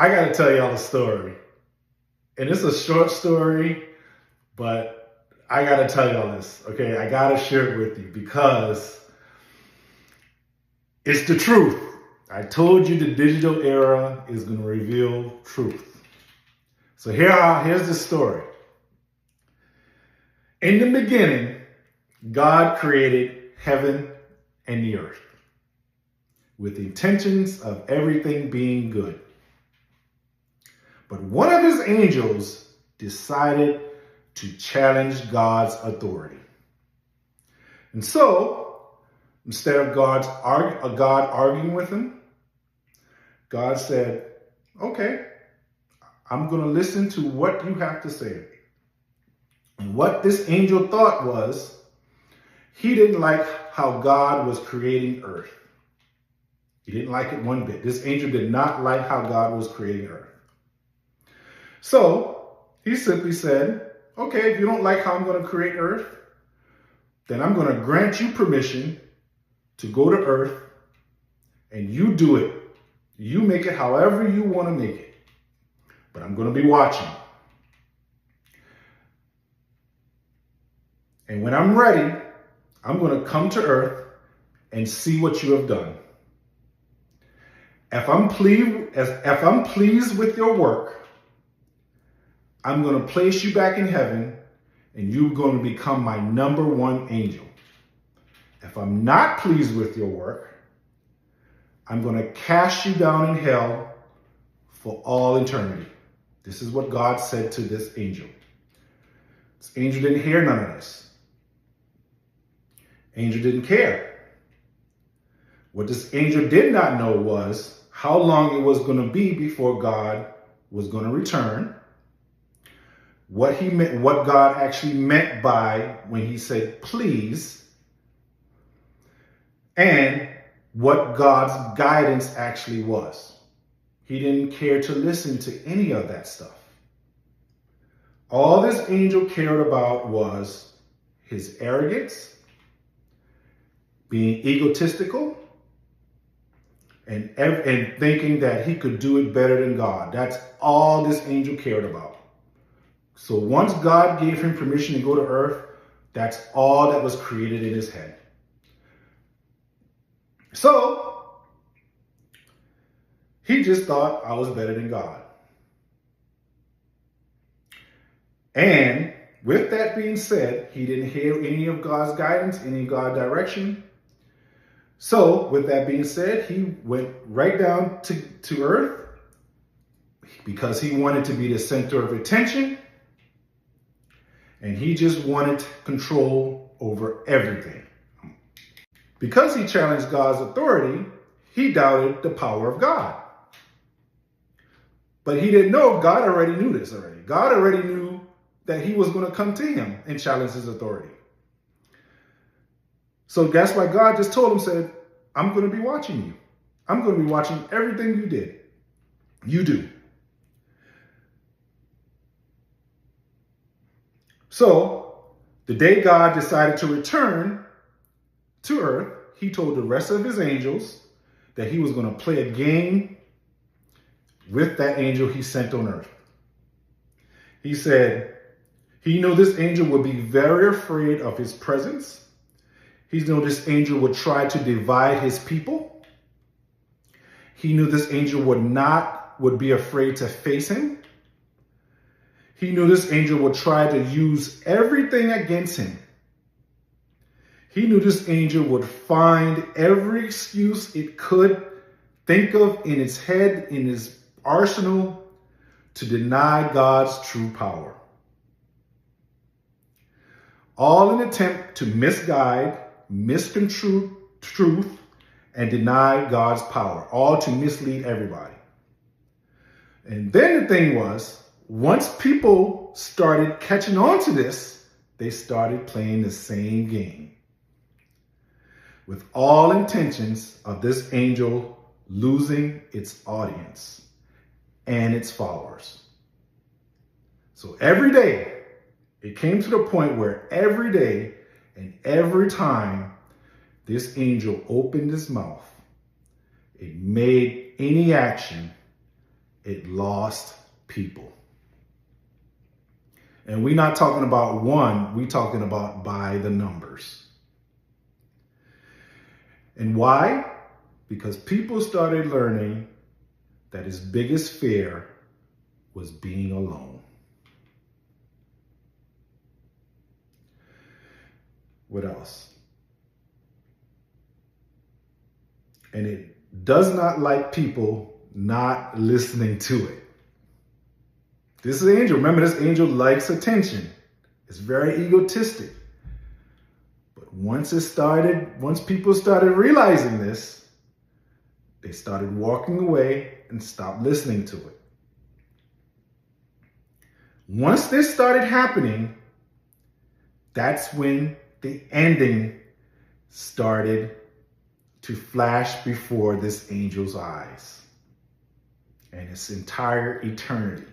I got to tell y'all a story. And it's a short story, but I got to tell y'all this, okay? I got to share it with you because it's the truth. I told you the digital era is going to reveal truth. So here's the story. In the beginning, God created heaven and the earth with the intentions of everything being good. But one of his angels decided to challenge God's authority. And so, instead of God arguing with him, God said, okay, I'm going to listen to what you have to say. And what this angel thought was, he didn't like how God was creating earth. He didn't like it one bit. This angel did not like how God was creating earth. So he simply said, okay, if you don't like how I'm going to create earth, then I'm going to grant you permission to go to earth and you do it. You make it however you want to make it. But I'm going to be watching. And when I'm ready, I'm going to come to earth and see what you have done. If I'm pleased with your work, I'm going to place you back in heaven and you're going to become my number one angel. If I'm not pleased with your work, I'm going to cast you down in hell for all eternity. This is what God said to this angel. This angel didn't hear none of this. Angel didn't care. What this angel did not know was how long it was going to be before God was going to return. What God actually meant by when he said, please, and what God's guidance actually was. He didn't care to listen to any of that stuff. All this angel cared about was his arrogance, being egotistical, and thinking that he could do it better than God. That's all this angel cared about. So once God gave him permission to go to earth, that's all that was created in his head. So he just thought I was better than God. And with that being said, he didn't hear any of God's guidance, any of God's direction. So with that being said, he went right down to earth because he wanted to be the center of attention. And he just wanted control over everything. Because he challenged God's authority, he doubted the power of God. But he didn't know God already knew this already. God already knew that he was going to come to him and challenge his authority. So that's why God just told him, said, I'm going to be watching you. I'm going to be watching everything you did. You do. So the day God decided to return to earth, he told the rest of his angels that he was going to play a game with that angel he sent on earth. He said he knew this angel would be very afraid of his presence. He knew this angel would try to divide his people. He knew this angel would be afraid to face him. He knew this angel would try to use everything against him. He knew this angel would find every excuse it could think of in its head, in his arsenal, to deny God's true power. All in an attempt to misguide, misconstrue truth, and deny God's power. All to mislead everybody. And then the thing was, once people started catching on to this, they started playing the same game, with all intentions of this angel losing its audience and its followers. So every day, it came to the point where every day and every time this angel opened his mouth, it made any action, it lost people. And we're not talking about one, we're talking about by the numbers. And why? Because people started learning that his biggest fear was being alone. What else? And it does not like people not listening to it. This is an angel. Remember, this angel likes attention. It's very egotistic. But once people started realizing this, they started walking away and stopped listening to it. Once this started happening, that's when the ending started to flash before this angel's eyes and its entire eternity.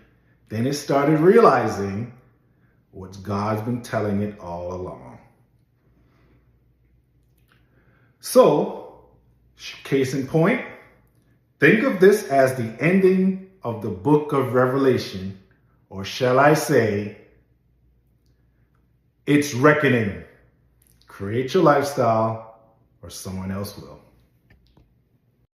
Then it started realizing what God's been telling it all along. So, case in point, think of this as the ending of the book of Revelation, or shall I say, its reckoning. Create your lifestyle, or someone else will.